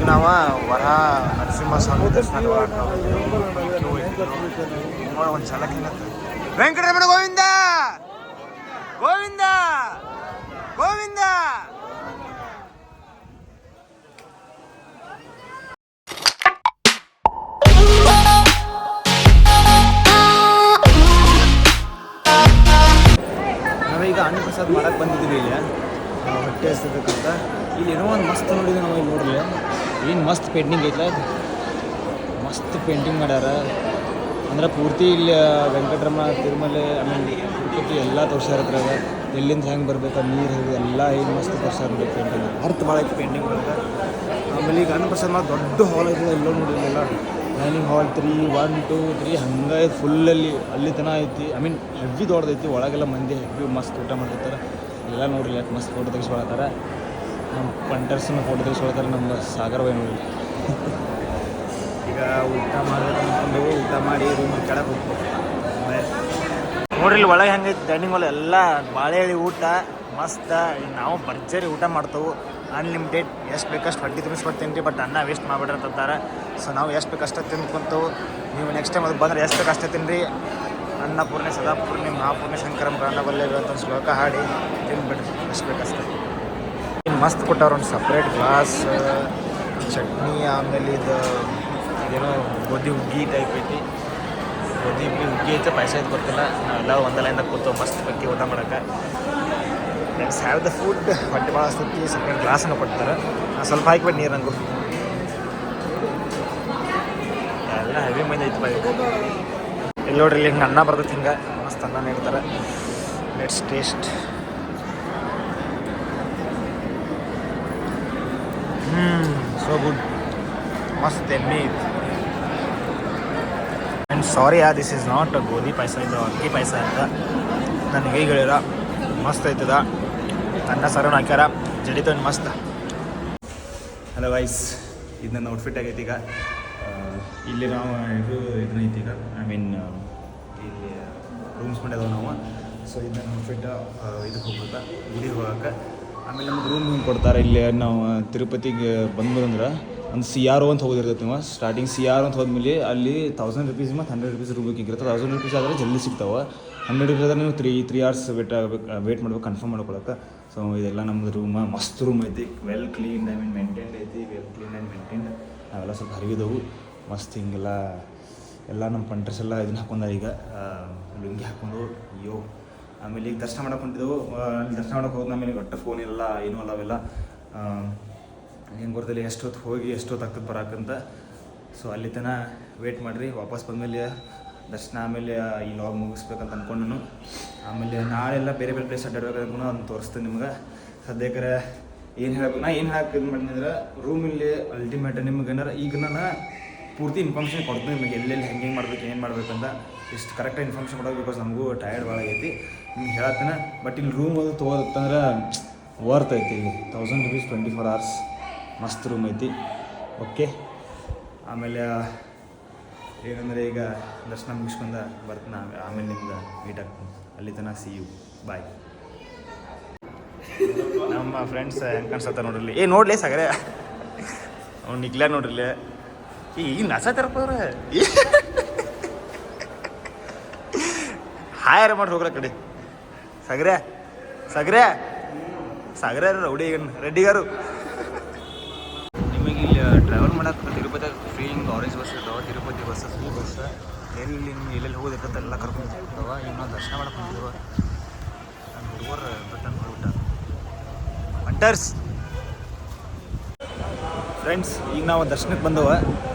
ನಾವು ವರ ನರಸಿಂಹಸ್ವಾಮಿ ದರ್ಶನ ಒಂದು ಸಲ ವೆಂಕಟರಮಣ ಗೋವಿಂದ ಗೋವಿಂದ ಗೋವಿಂದ. ನಾವೀಗ ಅನ್ನಪ್ರಸಾದ ಮಾಡಕ್ಕೆ ಬಂದಿದ್ದೀವಿ ಇಲ್ಲಿ ಹೊಟ್ಟೆ ಹಸಿಬೇಕಂತ. ಇಲ್ಲಿ ಏನೋ ಒಂದು ಮಸ್ತ್ ನೋಡಿದ್ವಿ ನಾವು. ಇಲ್ಲಿ ನೋಡ್ರಿ ಏನು ಮಸ್ತ್ ಪೇಂಟಿಂಗ್ ಐತಲ್ಲ, ಮಸ್ತ್ ಪೇಂಟಿಂಗ್ ಮಾಡ್ಯಾರ. ಅಂದ್ರೆ ಪೂರ್ತಿ ಇಲ್ಲಿ ವೆಂಕಟರಮಣ ತಿರುಮಲೆ ಆಮೇಲೆ ತಿರುಪತಿ ಎಲ್ಲ ತೋರ್ಸ್ಯಾರ. ಅದ್ರಾಗ ಎಲ್ಲಿಂದ ಹೆಂಗೆ ಬರ್ಬೇಕು, ನೀರು ಹೇಗೆ ಎಲ್ಲ ಏನು ಮಸ್ತ್ ತೋರ್ಸ್ಯಾರ ನೋಡಿ ಪೇಂಟಿಂಗ್. ಅರ್ಥ ಭಾಳ ಐತಿ ಪೇಂಟಿಂಗ್ ಒಳಗೆ. ಆಮೇಲೆ ಈಗ ಅನ್ನಪ್ರಸಾದ ಮಾಡಿ ದೊಡ್ಡ ಹಾಲ್ ಐತದ, ಎಲ್ಲೋ ನೋಡಿಲ್ಲ ಡೈನಿಂಗ್ ಹಾಲ್ 3, 1, 2, 3 ಹಂಗೆ ಫುಲ್ಲಲ್ಲಿ ಅಲ್ಲಿ ತನಕ ಐತಿ. ಐ ಮೀನ್ ಹೆವಿ ದೊಡ್ಡದೈತಿ. ಒಳಗೆಲ್ಲ ಮಂದಿ ಹೆವಿ ಮಸ್ತ್ ಊಟ ಮಾಡ್ತಿರ್ತಾರೆ. ಎಲ್ಲ ನೋಡ್ರಿ ಯಾಕೆ ಮಸ್ತ್ ಫೋಟೋ ತೆಗಿಸ್ಕೊಳತ್ತಾರ. ನಮ್ಮ ಪಂಟರ್ಸನ್ನ ಫೋಟೋ ತೆಗಿಸ್ಕೊಳ್ತಾರೆ. ನಮ್ಮ ಸಾಗರವೇ ನೋಡಿ. ಈಗ ಊಟ ಮಾಡಬೇಕು ಅಂದ್ಕೊಂಡು ಊಟ ಮಾಡಿ ರೂಮ್ ಕೆಳಗೆ ಹೋಗ್ಬೇಕು ನೋಡ್ರಿ. ಇಲ್ಲಿ ಒಳಗೆ ಹೆಂಗೈತಿ ಡೈನಿಂಗ್ ಹಾಲ್ ಎಲ್ಲ ಬಾಳೆ ಎಳೆ ಊಟ ಮಸ್ತ್. ನಾವು ಭರ್ಜರಿ ಊಟ ಮಾಡ್ತೇವೆ. ಅನ್ಲಿಮಿಟೆಡ್ ಎಷ್ಟು ಬೇಕಷ್ಟು ಹೊಟ್ಟೆ ತುಂಬಿಸ್ಕೊಡ್ತೀನಿ ರೀ. ಬಟ್ ಅನ್ನ ವೇಸ್ಟ್ ಮಾಡಿಬಿಡ್ರಿ ಅಂತಾರೆ. ಸೊ ನಾವು ಎಷ್ಟು ಬೇಕಷ್ಟು ತಿಂದ್ಕೊಂತೇವೆ. ನೀವು ನೆಕ್ಸ್ಟ್ ಟೈಮ್ ಅದು ಬಂದರೆ ಎಷ್ಟು ಬೇಕಷ್ಟೇ ತಿನ್ನಿರಿ. ಅನ್ನಪೂರ್ಣೆ ಸದಾಪೂರ್ಣೆ ಮಹಾಪೂರ್ಣೆ ಶಂಕರಂ ಪ್ರಾಣಬಲ್ಲೆ ಅಂತ ಶ್ಲೋಕ ಹಾಡಿ ತಿಂದ್ಬಿಡ್ರಿ ಎಷ್ಟು ಬೇಕಷ್ಟೇ. ಮಸ್ತ್ ಕೊಟ್ಟವ್ರು. ಒಂದು ಸಪ್ರೇಟ್ ಗ್ಲಾಸ್ ಚಟ್ನಿ, ಆಮೇಲೆ ಇದೇನೋ ಗೋಧಿ ಹುಗ್ಗಿ ಟೈಪ್ ಐತಿ. ಗೋಧಿ ಹುಗ್ಗಿ ಐತೆ, ಪಾಯಸ ಐತೆ ಗೊತ್ತಿಲ್ಲ. ನಾವೆಲ್ಲ ಒಂದಲ್ಲಿಂದ ಕೂತೇವೆ ಮಸ್ತ್ ಬಗ್ಗೆ ಊಟ ಮಾಡೋಕ್ಕೆ. Let's have the food. ಹೊಟ್ಟೆ ಭಾಳ ಹಸ್ತೈತಿ. ಸಪ್ರೇಟ್ ಗ್ಲಾಸನ್ನು ಕೊಡ್ತಾರೆ. ಸ್ವಲ್ಪ ಹಾಕಿಬಿಟ್ಟು ನೀರು ನಂಗು. ಎಲ್ಲ ಹೆವಿ ಮಂದಿ ಐತಿ ಬಾಯಿ. ಇಲ್ಲಿ ನೋಡ್ರಿ ಇಲ್ಲಿ ಹಿಂಗೆ ಅನ್ನ ಬರ್ತೈತಿ. ಹಿಂಗೆ ಮಸ್ತ್ ಅನ್ನ ನೀಡ್ತಾರೆ. Let's taste. ಸೊ ಗುಡ್, ಮಸ್ತ್ ಎಮ್ಮೆ ಐತಿ. And sorry this is not ಗೋಧಿ ಪಾಯಸ, ಇದು ಅಕ್ಕಿ ಪಾಯಸ ಅಂತ ನನಗೆ ಈಗ ಹೇಳಿರ. ಮಸ್ತ್ ಐತದ. ಅನ್ನ ಸಾರನ್ನು ಹಾಕ್ಯಾರ, ಜಡಿತ ಮಸ್ತ್. ಹಲೋ ವೈಸ್, ಇದು ನನ್ನ ಔಟ್ಫಿಟ್ ಆಗೈತಿ. ಈಗ ಇಲ್ಲಿ ನಾವು ಇದನ್ನ ಐತಿ. ಈಗ ಐ ಮೀನ್ ಇಲ್ಲಿ ರೂಮ್ಸ್ ಮಾಡಿದವು ನಾವು. ಸೊ ಇದು ನನ್ನ ಔಟ್ಫಿಟ್. ಇದಕ್ಕೆ ಹೋಗ್ಬೇಕು, ಗುಡಿಗೆ ಹೋಗಕ್ಕೆ. ಆಮೇಲೆ ನಮ್ಗೆ ರೂಮ್ ಕೊಡ್ತಾರೆ. ಇಲ್ಲಿ ನಾವು ತಿರುಪತಿಗೆ ಬಂದ್ಬಂದ್ರೆ ಒಂದು CRO ಅಂತ ಹೋಗೋದಿರ್ತೈತಿ. ನೀವು ಸ್ಟಾರ್ಟಿಂಗ್ CRO ಅಂತ ಹೋದ್ಮೇಲೆ ಅಲ್ಲಿ 1000 ರೂಪೀಸ್ ಮತ್ತು 100 ರೂಪೀಸ್ ರೂಮ್ ಬುಕ್ಕಿಂಗ್ ಇರುತ್ತೆ. 1000 ರೂಪೀಸ್ ಆದರೆ ಜಲ್ದಿ ಸಿಗ್ತಾವೆ. 100 ರೂಪೀಸ್ ಆದರೆ ನೀವು 3 hours ವೇಟ್ ಮಾಡ್ಬೇಕು ಕನ್ಫರ್ಮ್ ಮಾಡ್ಕೊಳಕ್ಕೆ. ಸೊ ಇದೆಲ್ಲ ನಮ್ಮದು ರೂಮ್. ಮಸ್ತ್ ರೂಮ್ ಐತಿ. Well clean, I mean maintained ಐತಿ. Well clean and maintained. ನಾವೆಲ್ಲ ಸ್ವಲ್ಪ ಹರಿವಿದವು ಮಸ್ತ್. ಹಿಂಗೆಲ್ಲ ಎಲ್ಲ ನಮ್ಮ ಪಂಟ್ರಸ್ ಎಲ್ಲ ಇದನ್ನ ಹಾಕೊಂಡ. ಈಗ ಲುಂಗಿ ಹಾಕೊಂಡು ಅಯ್ಯೋ. ಆಮೇಲೆ ಈಗ ದರ್ಶನ ಮಾಡಕ್ಕೆ ಹೊಂಟಿದ್ದೆವು. ಅಲ್ಲಿ ದರ್ಶನ ಮಾಡೋಕೆ ಹೋದ ಆಮೇಲೆ ಒಟ್ಟು ಫೋನ್ ಇಲ್ಲ, ಏನೂ ಅಲ್ಲ ಅವೆಲ್ಲ. ಹೆಂಗೆ ಗೊತ್ತಿಲ್ಲ ಎಷ್ಟೊತ್ತು ಹೋಗಿ ಎಷ್ಟೊತ್ತು ಆಗ್ತದೆ ಬರೋಕ್ಕಂತ. ಸೊ ಅಲ್ಲಿ ತನಕ ವೇಟ್ ಮಾಡಿರಿ. ವಾಪಸ್ ಬಂದಮೇಲೆ ದರ್ಶನ ಆಮೇಲೆ ಈ ಲಾಗ್ ಮುಗಿಸ್ಬೇಕಂತ ಅಂದ್ಕೊಂಡು ಆಮೇಲೆ ನಾಳೆಲ್ಲ ಬೇರೆ ಬೇರೆ ಪ್ಲೇಸ್ ಅಡ್ಡಾಡ್ಬೇಕು ಅಂದ್ಕೊಂಡು ಅದನ್ನು ತೋರಿಸ್ತೀನಿ ನಿಮ್ಗೆ. ಸದ್ಯಕ್ಕೆ ಏನು ಹೇಳಬೇಕು, ನಾ ಏನು ಹೇಳಕ್ಕೆ ಇದು ಮಾಡಿದ್ರೆ ರೂಮಲ್ಲಿ ಅಲ್ಟಿಮೇಟ್ ನಿಮ್ಗೆ ಏನಾರ ಈಗ ನಾನು ಪೂರ್ತಿ ಇನ್ಫಾರ್ಮೇಷನ್ ಕೊಡ್ತೀನಿ ನಿಮಗೆ. ಎಲ್ಲೆಲ್ಲಿ ಹೆಂಗೆ ಮಾಡ್ಬೇಕು, ಏನೇನು ಮಾಡ್ಬೇಕಂತ ಇಷ್ಟು ಕರೆಕ್ಟಾಗಿ ಇನ್ಫಾರ್ಮೇಷನ್ ಕೊಡೋದು. ಬಿಕಾಸ್ ನಮಗೂ ಟಯರ್ಡ್ ಭಾಳ ಆಗೈತಿ ನಿಮ್ಗೆ ಹೇಳತ್ತೀನಿ. ಬಟ್ ಇಲ್ಲಿ ರೂಮ್ ಅದು ತೊಗೋದಂದ್ರೆ ವರ್ತ್ ಐತಿ. ಇಲ್ಲಿ 1000 ರೂಪೀಸ್ 24 hours. ಮಸ್ತ್ ರೂಮ್ ಐತಿ. ಓಕೆ, ಆಮೇಲೆ ಏನಂದರೆ ಈಗ ದರ್ಶನ ಮುಗಿಸ್ಕೊಂಡು ಬರ್ತೀನಿ. ಆಮೇಲೆ ನಿಮ್ಗೆ ಮೀಟ್ ಆಗ್ತೀನಿ. ಅಲ್ಲಿ ತನಕ ಸಿ ಯು, ಬಾಯ್. ನಮ್ಮ ಫ್ರೆಂಡ್ಸ್ ಹೆಂಗೆ ಕಾಣಿಸ್ತಾ ನೋಡ್ರಿ. ನೋಡ್ಲಿ ಸಾಗರೆ ಅವ್ನು ನಿಕ್ಲ ನೋಡ್ರಿಲ್ಲ. ಈ ನಸ ತೆರಪವ್ರೆ ಹಾಯರ ಮಾಡಿ ಹೋಗ್ರ ಕಡೆ. ಸಾಗರೆ ಸಾಗರೆ ಸಾಗರ ರೌಡಿ ರೆಡ್ಡಿಗಾರು. ನಿಮಗೆ ಇಲ್ಲಿ ಟ್ರಾವೆಲ್ ಮಾಡೋಕೆ ತಿರುಪತಿ ಫ್ರೀ ಹಿಂಗೆ ಆರೆಂಜ್ ಬಸ್ ಇರ್ತಾವೆ. Tirupati bus, free bus. ಎಲ್ಲಿ ನಿಮ್ಗೆ ಎಲ್ಲೆಲ್ಲಿ ಹೋಗೋದಿರ್ತದೆ ಎಲ್ಲ ಕರ್ಕೊಂಡು ಹೋಗ್ತಾವೆ. ಈಗ ನಾವು ದರ್ಶನ ಮಾಡಕ್ಕೆ ಬಂದಿದ್ದೇವೆ. ನಾನು ಹುಡುಗರು ಬಟನ್ ಹೊರಬಿಟ್ಟ ಹಂಟರ್ಸ್. ಫ್ರೆಂಡ್ಸ್, ಈಗ ನಾವು ದರ್ಶನಕ್ಕೆ ಬಂದವ.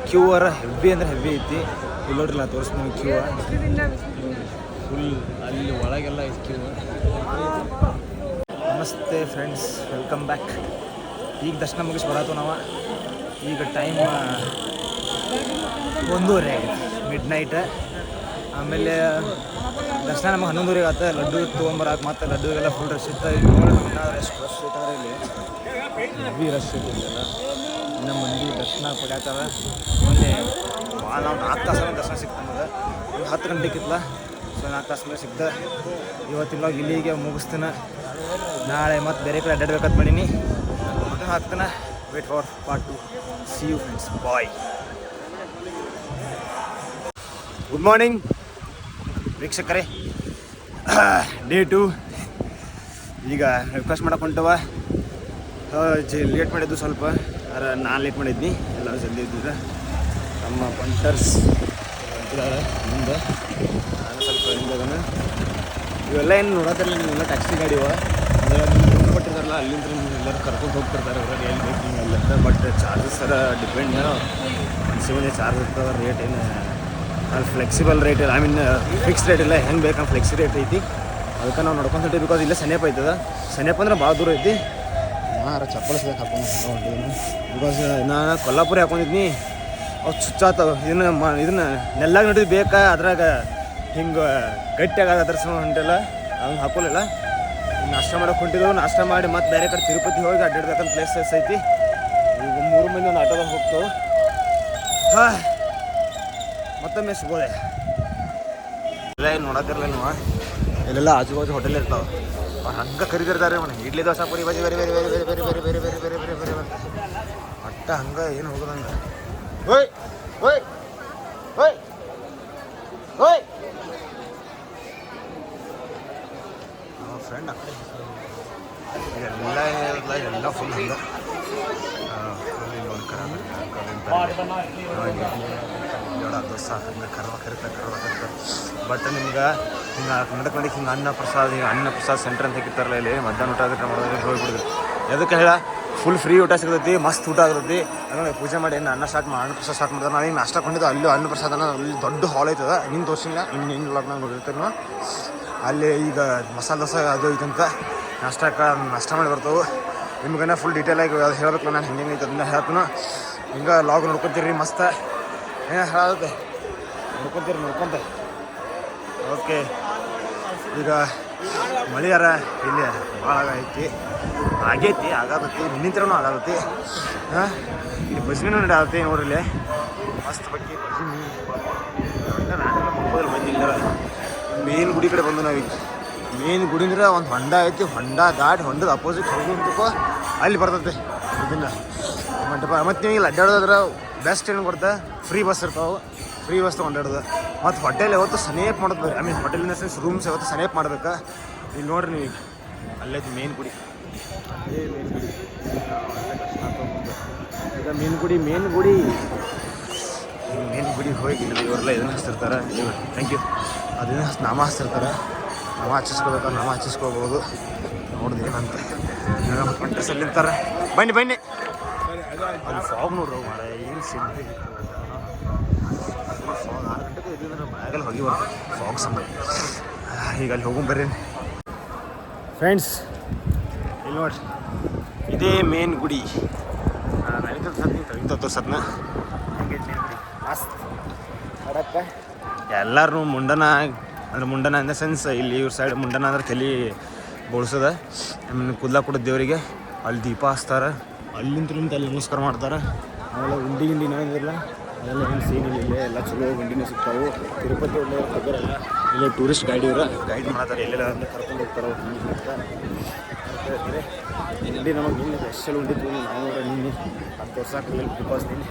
ಕ್ಯೂ ಅವರ ಹೆವಿ ಅಂದರೆ ಹೆವಿ ಐತಿ. ಇಲ್ಲಿ ನೋಡ್ರಿ, ನಾನು ತೋರಿಸ್ತೀನಿ ಕ್ಯೂ ಫುಲ್. ಅಲ್ಲಿ ಒಳಗೆಲ್ಲ ಐತಿ ಕ್ಯೂ. ನಮಸ್ತೆ ಫ್ರೆಂಡ್ಸ್, ವೆಲ್ಕಮ್ ಬ್ಯಾಕ್. ಈಗ ದರ್ಶನ ಮುಗಿಸಿ ಬರತ್ತವ ನಾವು. ಈಗ ಟೈಮ್ 1:30 ಮಿಡ್-ನೈಟ್. ಆಮೇಲೆ ದರ್ಶನ ನಮಗೆ 11:30 ಆಗುತ್ತೆ. ಲಡ್ಡು ತೊಗೊಂಬರಕ್ಕೆ ಮತ್ತು ಲಡ್ಡುಗೆಲ್ಲ ಫುಲ್ ರಶ್ ಇತ್ತು. ಈಗ ನೋಡಿ ಎಷ್ಟು ರಶ್ ಇರ್ತಾರೆ ಇಲ್ಲಿ. ಹೆವಿ ರಶ್ ಇರ್ತಿಲ್ಲ. ಇನ್ನು ಮಂದಿ ದರ್ಶನ ಪಡ್ಯಾತಾರೆ. ಮೊನ್ನೆ ಭಾಳ ನಾವು 4 ತಾಸು ದರ್ಶನ ಸಿಕ್ತು ನಮಗೆ. ಈಗ 10 ಗಂಟೆಗಿತ್ತಲ್ಲ. ಸೊ 4 ತಾಸು ಮೇಲೆ ಸಿಕ್ತು. ಇವತ್ತಿನ ಇಲ್ಲಿಗೆ ಮುಗಿಸ್ತೀನಿ. ನಾಳೆ ಮತ್ತು ಬೇರೆ ಕಡೆ ಅಡ್ಡಾಡ್ಬೇಕಂತ ಮಾಡೀನಿ. ಮತ್ತೆ ಹಾಕ್ತಾನೆ. Wait for part 2. See you friends, bye. Good morning ವೀಕ್ಷಕರೇ. ಡೇ 2. ಈಗ ರಿಕ್ವೆಸ್ಟ್ ಮಾಡಕ್ಕೆ ಹೊಂಟವ. ಲೇಟ್ ಮಾಡಿದ್ದು ಸ್ವಲ್ಪ, ಆದರೆ ನಾನು ಲೇಟ್ ಮಾಡಿದ್ನಿ, ಎಲ್ಲರೂ ಜಲ್ದಿ ಇದ್ದಿದ್ದ. ನಮ್ಮ ಪಂಟರ್ಸ್ ಅಂತಿದ್ದಾರೆ ಮುಂದೆ, ನಾನು ಸ್ವಲ್ಪ ಹಿಂದದನ. ಇವೆಲ್ಲ ಏನು ನೋಡೋದಿಲ್ಲ, ನೀವೆಲ್ಲ ಟ್ಯಾಕ್ಸಿ ಗಾಡಿ ಇವ, ಅಂದರೆ ರೂಮ್ ಕೊಟ್ಟಿದ್ದಾರಲ್ಲ ಅಲ್ಲಿಂದ ಎಲ್ಲರೂ ಕರ್ಕೊಂಡು ಹೋಗ್ತಿರ್ತಾರೆ ಹೊರಗೆ, ಎಲ್ಲಿ ಬೇಕು ಹಿಂಗೆ ಅಂತ. ಬಟ್ ಚಾರ್ಜಸ್ ಸರ ಡಿಪೆಂಡ್, ಮನ್ಸಿಗೆ ಚಾರ್ಜ್ ಇರ್ತದೆ. ರೇಟ್ ಏನು ಅಲ್ಲಿ ಫ್ಲೆಕ್ಸಿಬಲ್ ರೇಟ್ ಇಲ್ಲ, ಐ ಮೀನ್ ಫಿಕ್ಸ್ ರೇಟ್ ಇಲ್ಲ, ಹೆಂಗೆ ಬೇಕಂಗೆ ಫ್ಲೆಕ್ಸಿ ರೇಟ್ ಐತಿ. ಅದಕ್ಕೆ ನಾವು ನೋಡ್ಕೊಂತೀವಿ. ಬಿಕಾಸ್ ಇಲ್ಲೇ ಸನೇಪ ಐತದ. ಸನೇಪ ಅಂದ್ರೆ ಭಾಳ ದೂರ ಐತಿ. ಮಾರ ಚಪ್ಪಲ್ ಸದಕ್ಕೆ ಹಾಕೊಂಡು ಬಿಕಾಸ್ ನಾನು ಕೊಲ್ಲಾಪುರಿ ಹಾಕೊಂಡಿದ್ನಿ, ಅವು ಚುಚ್ಚಾತವ. ಇದನ್ನ ನೆಲ್ಲಾಗ ನೋಡಿದ್ದು ಬೇಕಾ, ಅದ್ರಾಗ ಹಿಂಗೆ ಗಟ್ಟಿಯಾಗ ಅದ್ರ ಹೊಂಟಿಲ್ಲ, ಹಂಗೆ ಹಾಕೋಲಿಲ್ಲ. ನಾಷ್ಟ ಮಾಡೋಕೆ ಹೊಂಟಿದ್ದೆವು. ನಾಷ್ಟ ಮಾಡಿ ಮತ್ತೆ ಬೇರೆ ಕಡೆ ತಿರುಪತಿ ಹೋಗಿ ಅಡ್ಡಾಡ್ಬೇಕಂತ ಪ್ಲೇಸಸ್ ಐತಿ. ಈಗ 3 ಮಂದಿ ಒಂದು ಆಟೋದಾಗ ಹೋಗ್ತಾವೆ. ಮತ್ತೊಮ್ಮೆ ಸಿಗೋದೆ. ಎಲ್ಲ ಏನು ನೋಡೋದಿರಲ್ಲ ನೀವು, ಇಲ್ಲೆಲ್ಲ ಆಜು ಬಾಜು ಹೋಟೆಲ್ ಇರ್ತಾವೆ. ಅವ್ರು ಹಂಗೆ ಕರಿದಿರ್ತಾರೆ ಮನೆ ಇಡ್ಲಿ ದೋಸೆ ಪುರಿ ಬಜಿ ಬೇರೆ ಬೇರೆ ಬೇರೆ ಬೇರೆ ಬೇರೆ ಬೇರೆ ಬೇರೆ ಬೇರೆ ಬೇರೆ ಬೇರೆ ಬೇರೆ ಅಂತ ಒಟ್ಟ ಹಂಗೆ ಏನು ಹೋಗೋದಂಗೆ. ಓಯ್ ಓಯ್ ಓಯ್ ಓಯ್ ನಮ್ಮ ಫ್ರೆಂಡ್ ಅಕ್ಕಡೆ ಎಲ್ಲ ಫುಲ್ ಹಂಗೆ ಒಂದು ಜೋಳ ದೋಸೆ ಹಂಗೆ ಕರಿತಾರೆ. ಬಟ್ ನಿಮ್ಗೆ ಹಿಂಗೆ ನಡ್ಕೊಂಡು ಹಿಂಗೆ ಅನ್ನ ಪ್ರಸಾದ ಸೆಂಟರ್ ಅಂತ ಹಾಕಿರ್ತಾರಲ್ಲ, ಇಲ್ಲಿ ಮಧ್ಯಾಹ್ನ ಊಟ ಅದಕ್ಕೆ ಮಾಡೋದ್ರೆ ಹೋಗ್ಬಿಡಿದ್ರು. ಅದಕ್ಕೆ ಹೇಳ ಫುಲ್ ಫ್ರೀ ಊಟ ಸಿಗ್ತೈತಿ, ಮಸ್ತ್ ಊಟ ಆಗಿರ್ತೈತಿ. ಆಮೇಲೆ ಪೂಜೆ ಮಾಡಿ ಅನ್ನ ಪ್ರಸಾದ ಸ್ಟಾರ್ಟ್ ಮಾಡಿದ್ರೆ ನಾವು ಈಗ ನಾಷ್ಟ ಕೊಂಡಿದ್ದು ಅಲ್ಲಿ ಅನ್ನ ಪ್ರಸಾದನ ಅಲ್ಲಿ ದೊಡ್ಡ ಹಾಲ್ ಐತದ. ನಿನ್ನ ತೋರಿಸಿಲ್ಲ, ಇನ್ನು ಲಾಗ್ನಾಗ ನೋಡಿರ್ತೀವಿ. ಅಲ್ಲಿ ಈಗ ಮಸಾಲೆ ದೋಸೆ ಅದು ಇದಂತ ನಾಷ್ಟ ಮಾಡಿ ಬರ್ತಾವೆ. ನಿಮ್ಗೇನ ಫುಲ್ ಡೀಟೇಲಾಗಿ ಹೇಳಬೇಕು, ನಾನು ಹೆಂಗೆ ಐತೆ ಅದನ್ನ ಹೇಳ್ತೀನಿ. ಹಿಂಗೆ ಲಾಗ್ ನೋಡ್ಕೊತೀರಿ, ಮಸ್ತ ಏನು ಹೇಳುತ್ತೆ ನೋಡ್ಕೊತ. ಓಕೆ, ಈಗ ಮಳೆಯಾರ ಇಲ್ಲಿ ಭಾಳ ಆಗೈತಿ ಆಗತೈತಿ, ನಿನ್ನಿಂತ್ರನೂ ಆಗತೈತಿ. ಇಲ್ಲಿ ಬಜ್ಮಿನೂ ನಡೆಯತ್ತೆ ನೋಡ್ರಿ, ಇಲ್ಲಿ ಮಸ್ತ್ ಬಗ್ಗೆ ಬಜ್ಮಿ. ನಾನೆಲ್ಲ ಮಕ್ಕಳು ಬಂದಿಲ್ಲ. ಮೇನ್ ಗುಡಿ ಕಡೆ ಬಂದು ನಾವೀಗ. ಮೇನ್ ಗುಡಿ ಅಂದ್ರೆ ಒಂದು ಹೊಂಡ ಐತಿ, ಹೊಂಡ ದಾಟಿ ಹೊಂಡದ ಅಪೋಸಿಟ್ ಹೋಗಿ ಅಲ್ಲಿ ಬರ್ತೈತೆ ಇದನ್ನು ಮಂಟಪ. ಮತ್ತು ನೀವು ಇಲ್ಲಿ ಅಡ್ಡಾಡೋದ್ರ ಬೆಸ್ಟ್ ಏನು ಕೊಡ್ತಾ, ಫ್ರೀ ಬಸ್ ಇರ್ತಾವೆ. ಫ್ರೀ ಬಸ್ ತೊಗೊಂಡಾಡೋದು. ಮತ್ತು ಹೋಟೆಲ್ ಯಾವತ್ತು ಸನೇಪ್ ಮಾಡೋದು ಬೇರೆ, ಐ ಮೀನ್ ಹೋಟೆಲಿನ ಸೆನ್ಸ್ ರೂಮ್ಸ್ ಯಾವತ್ತು ಸನೇಪ್ ಮಾಡ್ಬೇಕಾ. ಇಲ್ಲಿ ನೋಡ್ರಿ ನೀವು, ಅಲ್ಲೈತಿ ಮೇನ್ ಗುಡಿ. ಅದೇ ಮೇನ್ ಗುಡಿ. ಈಗ ಮೇನ್ ಗುಡಿ ಹೋಗಿ ಇವರೆಲ್ಲ ಇದನ್ನು ಹಚ್ತಿರ್ತಾರೆ. Thank you. ಅದನ್ನ ನಾಮ ಹಚ್ತಿರ್ತಾರೆ. ನಾಮ ಹಚ್ಚಿಸ್ಕೋಬೇಕಾದ್ರೆ ನಾಮ ಹಚ್ಚಿಸ್ಕೋಬೋದು. ನೋಡಿದೆ ಏನಂತ ಪಂಟಸ್ ಅಲ್ಲಿರ್ತಾರೆ. ಬನ್ನಿ ಅಲ್ಲಿ ಫಾಗ್ ನೋಡ್ರಿ ಮಾರ, ಏನು ಸಿಂಪಿ. ಫಾಗ್ 6 ಗಂಟೆಗೆ ಇದ್ದಿದ್ರೆ ಬ್ಯಾಗಲ್ಲಿ ಹೋಗಿ ಬರ್ತದೆ ಫಾಗ್ ಸಂಬಂಧ. ಈಗ ಅಲ್ಲಿ ಹೋಗಿ ಬರ್ರಿ ಫ್ರೆಂಡ್ಸ್. ಇಲ್ಲಿ ನೋಡ್ರಿ, ಇದೇ ಮೇನ್ ಗುಡಿ. ನಡೀತದ ತೋರ್ಸತ್ನ ಹಂಗೈತೆ ಮೇನ್ ಗುಡಿ ಮಸ್ತ್ ನೋಡಕ್ಕ. ಎಲ್ಲರೂ ಮುಂಡನ ಇನ್ ದ ಸೆನ್ಸ್ ಇಲ್ಲಿ ಇವ್ರ ಸೈಡ್ ಮುಂಡನ ಅಂದ್ರೆ ತಲೆ ಬೋಳ್ಸೋದ. ಆಮೇಲೆ ಕೂದಲ ಕೊಡೋದು ದೇವರಿಗೆ. ಅಲ್ಲಿ ದೀಪ ಹಚ್ತಾರೆ, ಅಲ್ಲಿಂದ ಅಲ್ಲಿ ನಮಸ್ಕಾರ ಮಾಡ್ತಾರೆ. ಆಮೇಲೆ ಉಂಡಿ ನಾವಿಲ್ಲ, ಅದೆಲ್ಲ ಏನು ಸೀನ್ ಇಲ್ಲ. ಎಲ್ಲ ಚಲೋ ಉಂಡಿನೇ ಸಿಗ್ತಾವೆ. ತಿರುಪತಿ ಒಳ್ಳೆ ಹೋಗೋರೆಲ್ಲ ಇಲ್ಲ ಟೂರಿಸ್ಟ್ ಗೈಡ್ ಮಾಡ್ತಾರೆ, ಎಲ್ಲೆಲ್ಲ ಕರ್ಕೊಂಡು ಹೋಗ್ತಾರೆ. ಇಲ್ಲಿ ನಮಗೆ ನಿನ್ನೆ ಸ್ಪೆಷಲ್ ಉಂಡಿತ್ತು. ನಾವು ನಿನ್ನೆ ಅದು ತೋರ್ಸಾಕಿಲ್ಲ. ಬಿಕಾಸ್ ನಿನ್ನೆ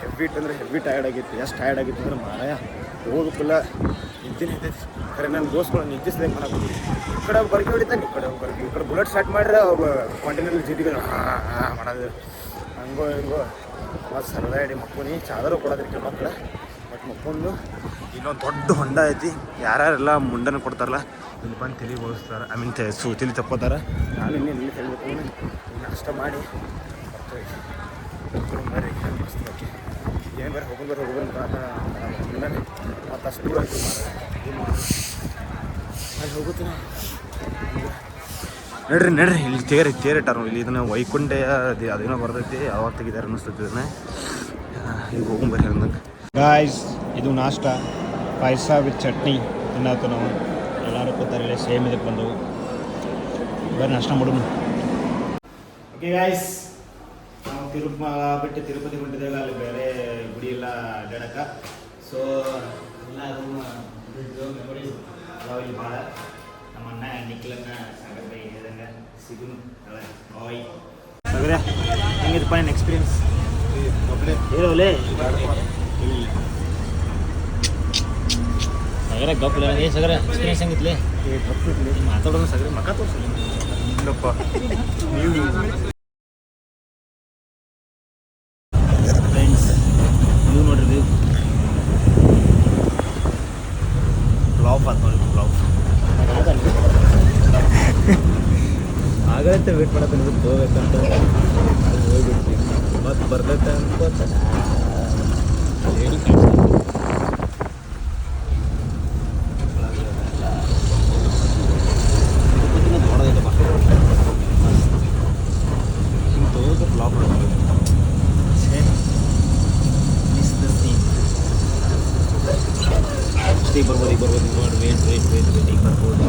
ಹೆವಿ ಟಯರ್ಡ್ ಆಗಿತ್ತು. ಎಷ್ಟು ಟಯರ್ಡ್ ಆಗಿತ್ತು ಅಂದ್ರೆ ಮಾರಾಯ ಹೋಗೋಕ್ಕಿಲ್ಲ, ನಿದ್ದಿನ ಇರ್ತೈತಿ. ಖರೆ ನನ್ನ ದೋಸ್ಗಳು ನಿದ್ದಿಸ್ದಂಗೆ ಮಾಡಕ್ಕೆ ಈ ಕಡೆ ಬರ್ಗಿ ಹೊಡಿತಾನೆ, ಈ ಕಡೆ ಬುಲೆಟ್ ಸ್ಟಾರ್ಟ್ ಮಾಡಿದ್ರೆ ಕಂಟಿನ್ಯೂ ಜಿಟಿಗಳು ಮಾಡೋದು ಹಂಗೋ ಹಿಂಗೋ. ಮತ್ತು ಸರದಾಡಿ ಮಕ್ಕಳು ಚಾದರು ಕೊಡೋದ್ರಿಗೆ ಮಕ್ಕಳು. ಬಟ್ ಮಕ್ಕೊಂಡು ಇಲ್ಲೊಂದು ದೊಡ್ಡ ಹೊಂಡ ಐತಿ. ಯಾರ್ಯಾರೆಲ್ಲ ಮುಂಡನ ಕೊಡ್ತಾರಲ್ಲ ಇಲ್ಲಿ ಬಂದು ತಲೆ ಬೋಳಿಸ್ತಾರೆ, ಐ ಮೀನ್ ತಲೆ ತಕ್ಕೋತಾರೆ. ನಾನು ಇಲ್ಲಿ ತೆಗಿಬೇಕು. ನಾಷ್ಟ ಮಾಡಿ ಬರ್ರಿ ಮಸ್ತ್ ಬಗ್ಗೆ ಏನು ಬೇರೆ ಹೋಗೋದು ಮತ್ತು ಅಷ್ಟು ದೂರ ಆಯ್ತು ಅಲ್ಲಿ ಹೋಗುತ್ತೀನಿ. ನಡ್ರಿ ಇಲ್ಲಿ ತೇರಿಟ್ಟಾರ. ಇಲ್ಲಿ ಇದನ್ನು ವೈಕುಂಠ ಅದೇನೋ ಬರ್ತೈತಿ, ಯಾವಾಗ ತೆಗಿದಾರೆ ಅನ್ನಿಸ್ತೈತಿ. ಇದನ್ನ ಈಗ ಹೋಗ್ಬರ್ರಿ ಅಂದಂಗೆ ಗಾಯ್ಸ್. ಇದು ನಾಷ್ಟ ಪಾಯಸ ವಿತ್ ಚಟ್ನಿ ತಿನ್ನತ್ತು. ನಾವು ಎಲ್ಲರೂ ಕೂತಾರೆ, ಸೇಮ್ ಇದಕ್ಕೆ ಬಂದವು. ಬರ್ರಿ ನಾಷ್ಟ ಮಾಡೋಣ. ಓಕೆ ಗಾಯ್ಸ್, ನಾವು ತಿರುಪತಿ ಹೊಂಟಿದ್ದೇವೆ. ಅಲ್ಲಿ ಬೇರೆ ಗುಡಿ ಎಲ್ಲ ಅಡ್ಡಾಡಕ್ಕೆ. ಸೊ ಎಲ್ಲ ಮೆಮೊರೀಸ್ ಅದಾವ ಇಲ್ಲಿ ಭಾಳ. ನಮ್ಮ ಅಣ್ಣ ನಿಖಿಲನ್ನ ಸಾಗರ ಹೇಳಿದಂಗೆ ಸಿಗುನು ಬಾಯ್. ಸಾಗರ ಹೆಂಗಿದಪ್ಪ ನಿನ್ನ ಎಕ್ಸ್ಪೀರಿಯನ್ಸ್? ಹೇಳೋಲೆ ಸಗರ ಗಪ್ಪಲ ಸಗರ ಎಕ್ಸ್ಪೀರಿಯನ್ಸ್ ಹೆಂಗಿತ್ಲೆ ಮಾತಾಡೋದು ಸಗರ ಮಕ್ಕ ತೋರಿಸಲ್ಲ ಇಲ್ಲಪ್ಪ ನೀವು ಫ್ರೆಂಡ್ಸ್ ನೀವು ನೋಡ್ರಿ ನೀವು ಫ್ಲಾಪ್ ಆಯ್ತು ನೋಡಿ ಫ್ಲಾಪ್ ಆಗತ್ತೆ ವೇಟ್ ಮಾಡತ್ತೆ ಹೋಗ್ಬೇಕಂತ ಹೋಗ್ಬಿಡ್ತೀವಿ ಮತ್ತೆ ಬರ್ತೈತೆ ಅನ್ಕೋತ ಹೇಳಿ ಬರ್ಬೋದು ಈಗ ಬರ್ಬೋದು ನೋಡಿ ವೇಟ್ ಈಗ ಬರ್ಬೋದು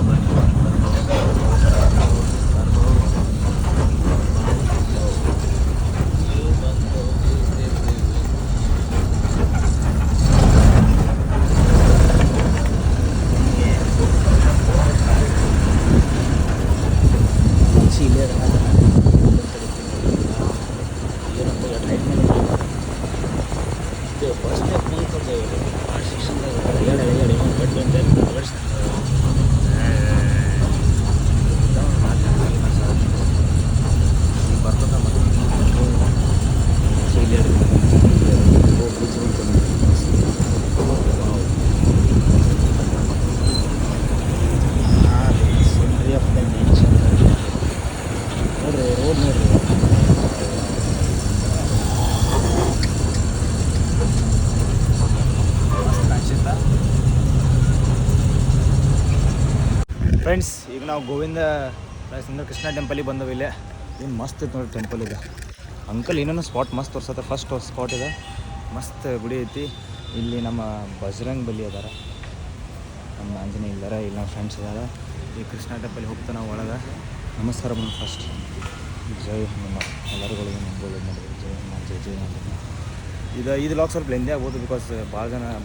ಫ್ರೆಂಡ್ಸ್ ಈಗ ನಾವು ಗೋವಿಂದ ಅಂದ್ರೆ ಕೃಷ್ಣ ಟೆಂಪಲಿಗೆ ಬಂದವು ಇಲ್ಲೇ ಏನು ಮಸ್ತ್ ಇತ್ತು ನೋಡಿ ಟೆಂಪಲ್ ಇದೆ ಅಂಕಲ್ ಏನೇನೋ ಸ್ಪಾಟ್ ಮಸ್ತ್ ತೋರ್ಸತ್ತೆ ಫಸ್ಟ್ ಸ್ಪಾಟ್ ಇದೆ ಮಸ್ತ್ ಗುಡಿ ಐತಿ ಇಲ್ಲಿ ನಮ್ಮ ಬಜರಂಗ್ ಬಲಿ ಅದಾರ ನಮ್ಮ ಆಂಜನೇಯ ಇದ್ದಾರೆ ಇಲ್ಲಿ ನಮ್ಮ ಫ್ರೆಂಡ್ಸ್ ಇದ್ದಾರೆ ಈ ಕೃಷ್ಣ ಟೆಂಪಲಿಗೆ ಹೋಗ್ತಾ ನಾವು ಒಳಗೆ ನಮಸ್ಕಾರ ಬಂದು ಫಸ್ಟ್ ಜೈ ಹನುಮ ಎಲ್ಲರಿಗಳಿಗೆ ಮಂಗೋಳು ಮಾಡಿದ್ರು ಜೈ ಹನುಮ ಜೈ ಹನುಮ ಇದು ಲಾಕ್ ಸ್ವಲ್ಪ ಲೆಂದಿ ಆಗ್ಬೋದು ಬಿಕಾಸ್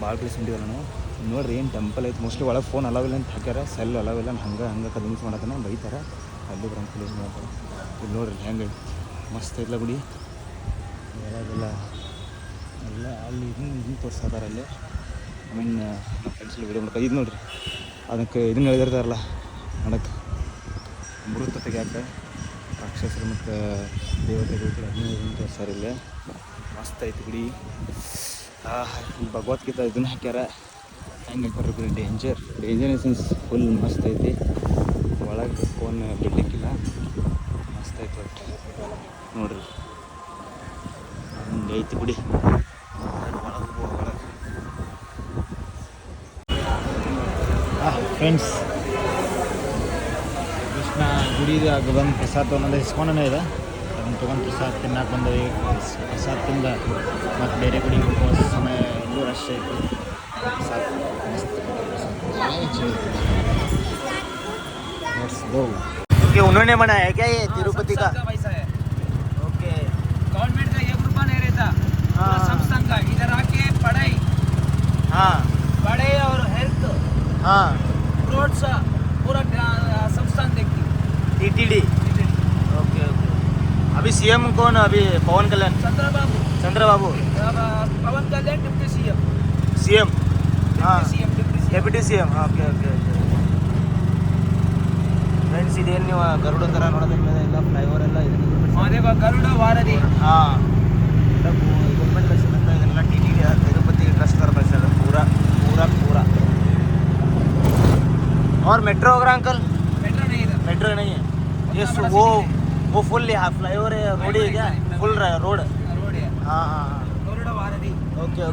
ಭಾಳ ಪ್ಲೇಸ್ ಹೊಂಟಿವಲ್ಲ ನಾವು ನೋಡ್ರಿ ಏನು ಟೆಂಪಲ್ ಐತೆ ಮೋಸ್ಟ್ಲಿ ಒಳಗೆ ಫೋನ್ ಅಲಾವಿಲ್ಲ ಅಂತ ಹಾಕ್ಯಾರ ಸೆಲ್ ಅಲಾವಿಲ್ಲ ಹಂಗೆ ಕನ್ವಿನ್ಸ್ ಮಾಡತ್ತಾನೆ ಬೈತಾರೆ ಅಲ್ಲಿ ಬ್ರಂಕ್ ಪ್ಲೇಸ್ ಮಾಡ್ತಾರೆ ಇಲ್ಲಿ ನೋಡ್ರಿ ಹೆಂಗೆ ಮಸ್ತ್ ಐತ್ಲ ಗುಡಿ ಒಳಗೆಲ್ಲ ಎಲ್ಲ ಅಲ್ಲಿ ಇದನ್ನು ತೋರಿಸ್ತಾರೆ ಅಲ್ಲಿ ಐ ಮೀನ್ ನಮ್ಮ ಫ್ರೆಂಡ್ಸಲ್ಲಿ ವಿಡಿಯೋ ಮಾಡ್ತಾರೆ ಇದು ನೋಡ್ರಿ ಅದಕ್ಕೆ ಇದನ್ನು ಹೇಳಿದಿರ್ತಾರಲ್ಲ ನೋಡಕ್ಕೆ ಅಮೃತ ತೆಗ್ಯಾಕ ರಾಕ್ಷಸರು ಮತ್ತು ದೇವತೆಗಳು ಅದನ್ನು ತೋರಿಸ್ತಾರೆ ಇಲ್ಲೇ ಮಸ್ತ್ ಐತಿ ಗುಡಿ ಭಗವದ್ಗೀತಾ ಇದನ್ನು ಹಾಕ್ಯಾರ ಹೆಂಗೆ ಬರ್ರಿ ಡೇಂಜರ್ ಇನ್ ಫುಲ್ ಮಸ್ತ್ ಐತಿ ಒಳಗೆ ಫೋನ್ ಬಿಡ್ಲಿಕ್ಕಿಲ್ಲ ಮಸ್ತ್ ಐತಿ ಒಟ್ಟು ನೋಡ್ರಿ ಹಂಗೆ ಐತಿ ಗುಡಿ ಫ್ರೆಂಡ್ಸ್ ಕೃಷ್ಣ ಗುಡಿದು ಆಗ ಬಂದು ಪ್ರಸಾದ ತೊಗೊಂಡು ಇಸ್ಕೊಂಡೇ ಇದೆ ಅದನ್ನು ತೊಗೊಂಡು ಪ್ರಸಾದ ತಿನ್ನಕ್ಕೆ ಬಂದವಿ ಪ್ರಸಾದ ತಿಂದ ಮತ್ತು ಬೇರೆ ಗುಡಿಗೆ ಹೋಗೋ ಸಮಯ ಎಲ್ಲೂ ರಶ್ ಐತಿ ओके उन्होंने बनाया है क्या ये तिरुपति का ओके गवर्नमेंट का 1 रुपया नहीं रहता संस्थान का इधर आके पढ़ाई पढ़ाई और हेल्थ रोड्स पूरा संस्थान देखती टीटीडी ओके अभी सीएम कौन अभी Pawan Kalyan Chandrababu Pawan Kalyan deputy CM deputy CM okay friends ಇದೇನು ನೀವು ಗರುಡ ಥರ ನೋಡೋದಕ್ಕೆ ಎಲ್ಲ ಫ್ಲೈಓವರ್ ಎಲ್ಲ ಇದೆ ಗರುಡ ವಾರಧಿ ಗೌರ್ಮೆಂಟ್ ಕಳಿಸಿದಂತ ಇದನ್ನೆಲ್ಲ ಟಿಟಿಡಿ तिरुपति ट्रस्ट कर पैसा पूरा और मेट्रो होगा अंकल मेट्रो नहीं है ये वो फुल फ्लाईओवर रोड है क्या फुल रोड हाँ गरुड़ वारधि ओके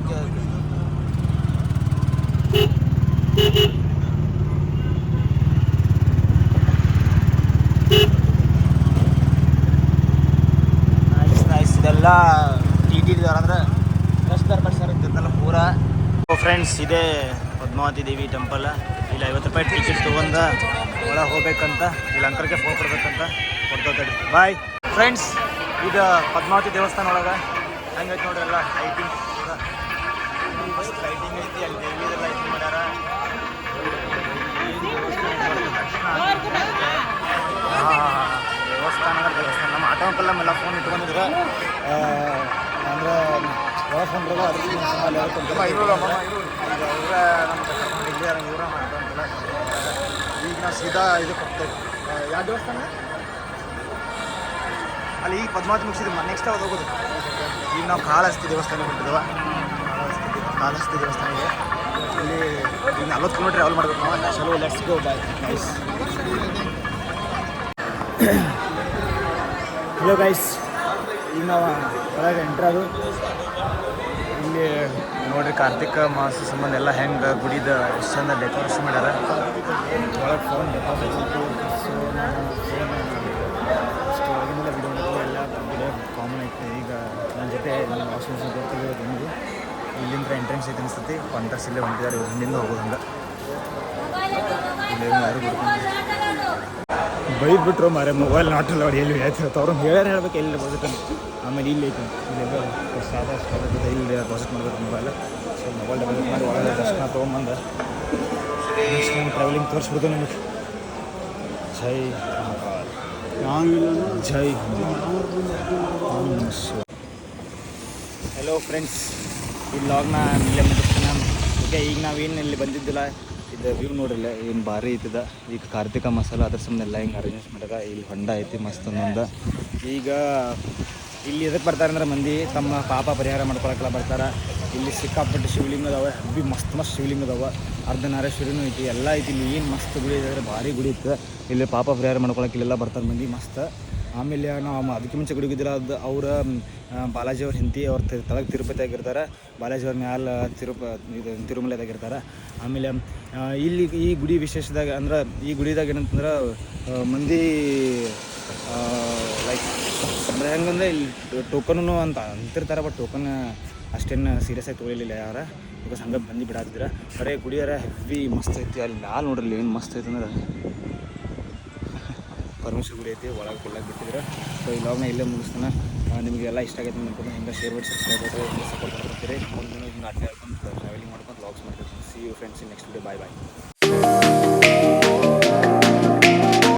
ನೈಸ್ ಇದೆಲ್ಲ ಟಿ ಟಿ ಅಂದ್ರೆ ಎಷ್ಟು ದರ್ಬಾರ್ ಸರ್ ಇರ್ತಿತ್ತಲ್ಲ ಪೂರಾ ಫ್ರೆಂಡ್ಸ್ ಇದೇ ಪದ್ಮಾವತಿ ದೇವಿ ಟೆಂಪಲ್ ಇಲ್ಲಿ 50 ರೂಪಾಯಿ ಟಿಕೆಟ್ ತೊಗೊಂಡು ಒಳಗೆ ಹೋಗ್ಬೇಕಂತ ಇಲ್ಲಿ ಅಂಕರ್ಗೆ ಫೋನ್ ಕೊಡ್ಬೇಕಂತ ಕೊಡ್ತೇವೆ ಬಾಯ್ ಫ್ರೆಂಡ್ಸ್ ಇದು ಪದ್ಮಾವತಿ ದೇವಸ್ಥಾನ ಒಳಗೆ ಹಂಗೈತೆ ನೋಡ್ರಿ ಎಲ್ಲ ಲೈಟಿಂಗ್ ಮಸ್ತ್ ಲೈಟಿಂಗ್ ಐತಿ ಅಲ್ಲಿ ದೇವಿದ ಲೈಟಿಂಗ್ ಮಾಡ್ಯಾರ ದೇವಸ್ಥಾನ ನಮ್ಮ ಆಟೋ ಅಂಕಲ್ ನಮ್ಮೆಲ್ಲ ಫೋನ್ ಇಟ್ಕೊಂಡಿದ್ರೆ ಅಂದ್ರೆ ಒಳಗೆ ಬಂದ್ರಲ್ಲ ಅದ್ರ ಅಲ್ಲಿ ಹೇಳ್ಕೊಂತಾರೆ ಈಗ ಇವ್ರ ಈಗ ನಾವು ಸೀದಾ ಇದಕ್ಕೆ ಹೋಗ್ತೇವೆ ಯಾವ ದೇವಸ್ಥಾನ ಅಲ್ಲಿ ಈಗ ಪದ್ಮಾವತಿ ಮುಗಿಸಿದ್ವಿ ನೆಕ್ಸ್ಟ್ ಯಾವ್ದು ಹೋಗೋದು ಈಗ ನಾವು ಕಾಳಹಸ್ತಿ ದೇವಸ್ಥಾನ ಬಿಟ್ಟಿದ್ದೇವೆ ಕಾಳಹಸ್ತಿ ದೇವಸ್ಥಾನ ಇದೆ ಇಲ್ಲಿ ಈಗ 40 ಕಿಲೋಮೀಟ್ರ್ ಟ್ರಾವೆಲ್ ಮಾಡ್ಬೇಕು ನಾವು ಚಲೋ let's go by nice hello guys ಈಗ ನಾವು ಒಳಗೆ ಎಂಟ್ರಾದು ಇಲ್ಲಿ ನೋಡ್ರಿ ಕಾರ್ತಿಕ ಮಾಸ ಸಂಬಂಧ ಎಲ್ಲ ಹೆಂಗೆ ಗುಡಿದ ಎಷ್ಟು ಚಂದ ಡೆಕೋರೇಷನ್ ಮಾಡ್ಯಾರ ಒಳಗೆ ಫೋನ್ ಡೆಪಾಸಿಟ್ ಸೊ ನಾನು ಅಷ್ಟು ಒಳಗಿನೆಲ್ಲ ವಿಡಿಯೋ ಎಲ್ಲ ವಿಡಿಯೋ ಕಾಮನ್ ಐತೆ ಈಗ ನನ್ನ ಜೊತೆ ನನ್ನ ವಾಶ್ರೂಮ್ಸ್ ಬರ್ತಿರೋದು ನಿಮಗೆ ಇಲ್ಲಿಂದ ಎಂಟ್ರೆನ್ಸ್ ಐತೆ ಅನಿಸ್ತೈತಿ ಕಾಂಟ್ಯಾಕ್ಟ್ಸ್ ಇಲ್ಲೇ ಹೊಂಟಿದ್ದಾರೆ ಹಿಂದಿಂದ ಹೋಗೋದು ಹಂಗೆ ಇಲ್ಲಿ ಯಾರು ಬೈದು ಬಿಟ್ರು ಮಾರೆ ಮೊಬೈಲ್ ನಾಟಲ್ಲ ಅವ್ರು ಎಲ್ಲಿ ಹೇಳ್ತಿರತ್ತೆ ಅವ್ರು ಹೇಳ್ಬೇಕು ಎಲ್ಲಿ ಡೆಪಾಸಿಟ್ ಅಂತ ಆಮೇಲೆ ಇಲ್ಲಿ ಐತೆ ಇಲ್ಲೆಲ್ಲ ಸಾದಷ್ಟು ಇಲ್ಲಿ ಡೆಪಾಸಿಟ್ ಮಾಡ್ಬೇಕು ಮೊಬೈಲ್ ಸೊ ಮೊಬೈಲ್ ಡೆಪಾಸಿಟ್ ಮಾಡಿ ಒಳಗೆ ದರ್ಶನ ತೊಗೊಂಬಂದು ಟ್ರಾವೆಲಿಂಗ್ ತೋರಿಸ್ಬಿಡ್ತು ನಿಮಗೆ ಜೈ ಜೈ ಹಲೋ ಫ್ರೆಂಡ್ಸ್ ಈ ಲಾಗ್ನ ಇಲ್ಲೇ ಮುಗಿಸ್ತೀನಿ ಓಕೆ ಈಗ ನಾವೇನು ಇಲ್ಲಿ ಬಂದಿದ್ದಿಲ್ಲ ಇದು ವ್ಯೂ ನೋಡ್ರಿಲ್ಲ ಏನು ಭಾರಿ ಐತಿದ ಈಗ ಕಾರ್ತಿಕ ಮಸಾಲ ಅದ್ರ ಸಂಬಂಧ ಹಿಂಗೆ ಅರೇಂಜ್ ಮಾಡ್ಯಾರ ಇಲ್ಲಿ ಹೊಂಡ ಐತಿ ಮಸ್ತ್ ಒಂದೊಂದು ಈಗ ಇಲ್ಲಿ ಎದಕ್ಕೆ ಬರ್ತಾರೆ ಅಂದ್ರೆ ಮಂದಿ ತಮ್ಮ ಪಾಪ ಪರಿಹಾರ ಮಾಡ್ಕೊಳಕ್ಕೆಲ್ಲ ಬರ್ತಾರೆ ಇಲ್ಲಿ ಸಿಕ್ಕಾಪಟ್ಟೆ ಶಿವಲಿಂಗ ಅದಾವೆ ಹಬ್ಬಿ ಮಸ್ತ್ ಶಿವಲಿಂಗ ಅದಾವೆ ಅರ್ಧನಾರೇಶ್ವರಿನೂ ಐತಿ ಎಲ್ಲ ಐತಿ ಇಲ್ಲಿ ಏನು ಮಸ್ತ್ ಗುಡಿ ಇದ್ದಾರೆ ಭಾರಿ ಗುಡಿ ಇತ್ತು ಇಲ್ಲಿ ಪಾಪ ಪರಿಹಾರ ಮಾಡ್ಕೊಳಕ್ಕೆ ಇಲ್ಲೆಲ್ಲ ಬರ್ತಾರೆ ಮಂದಿ ಮಸ್ತ್ ಆಮೇಲೆ ನಾವು ಅದಕ್ಕೆ ಮುಂಚೆ ಗುಡಿಗಿದ್ದಿಲ್ಲ ಅದು ಅವ್ರ ಬಾಲಾಜಿ ಅವ್ರ ಹೆಂಡತಿ ಅವ್ರ ತಳಗೆ ತಿರುಪತಿ ಆಗಿರ್ತಾರೆ ಬಾಲಾಜಿ ಅವ್ರ ಮ್ಯಾಲೆ ಇದು ತಿರುಮಲದಾಗಿರ್ತಾರೆ ಆಮೇಲೆ ಇಲ್ಲಿ ಈ ಗುಡಿ ವಿಶೇಷದಾಗ ಅಂದ್ರೆ ಈ ಗುಡಿದಾಗ ಏನಂತಂದ್ರೆ ಮಂದಿ ಲೈಕ್ ಅಂದರೆ ಹೆಂಗಂದ್ರೆ ಇಲ್ಲಿ ಟೋಕನು ಅಂತ ಅಂತಿರ್ತಾರೆ ಬಟ್ ಟೋಕನ್ ಅಷ್ಟೇನು ಸೀರಿಯಸ್ ಆಗಿ ತೊಗೊಳಿಲ್ಲ ಯಾರ ಬಿಕಾಸ್ ಹಂಗೆ ಬಂದು ಬಿಡಾತಿದ್ರೆ ಬರೀ ಗುಡಿಯಾರ ಹೆವಿ ಮಸ್ತ್ ಐತಿ ಅಲ್ಲಿ ಮ್ಯಾಲೆ ನೋಡ್ರಿ ಏನು ಮಸ್ತ್ ಐತಿ ಅಂದ್ರೆ ಪರಮೇಶ್ವರ ಗುಡಿ ಐತಿ ಒಳಗೆ ಕೊಡ್ಲಾಕ್ ಬಿಟ್ಟಿದ್ರೆ ಸೊ ಈ ಲಾಗ್ನ ಇಲ್ಲೇ ಮುಗಿಸ್ತಾನೆ ನಿಮಗೆಲ್ಲ ಇಷ್ಟ ಆಗೈತೆ ಅನ್ಕೊಂಡು ಹಿಂಗೆ ಶೇರ್ ಮಾಡಿ ಸಬ್ಸ್ಕ್ರೈಬ್ ಮಾಡಿದ್ರೆ ಹಿಂಗೆ ಸಪೋರ್ಟ್ ಮಾಡ್ಕೊತೀರಿ ಮುಂದಿನ ಹಿಂಗೆ ಆಟ ಹೇಳ್ಕೊಂಡು ಟ್ರಾವೆಲಿಂಗ್ ಮಾಡ್ಕೊಂಡು ಲಾಗ್ಸ್ ಮಾಡ್ತೀನಿ see you friends in next video bye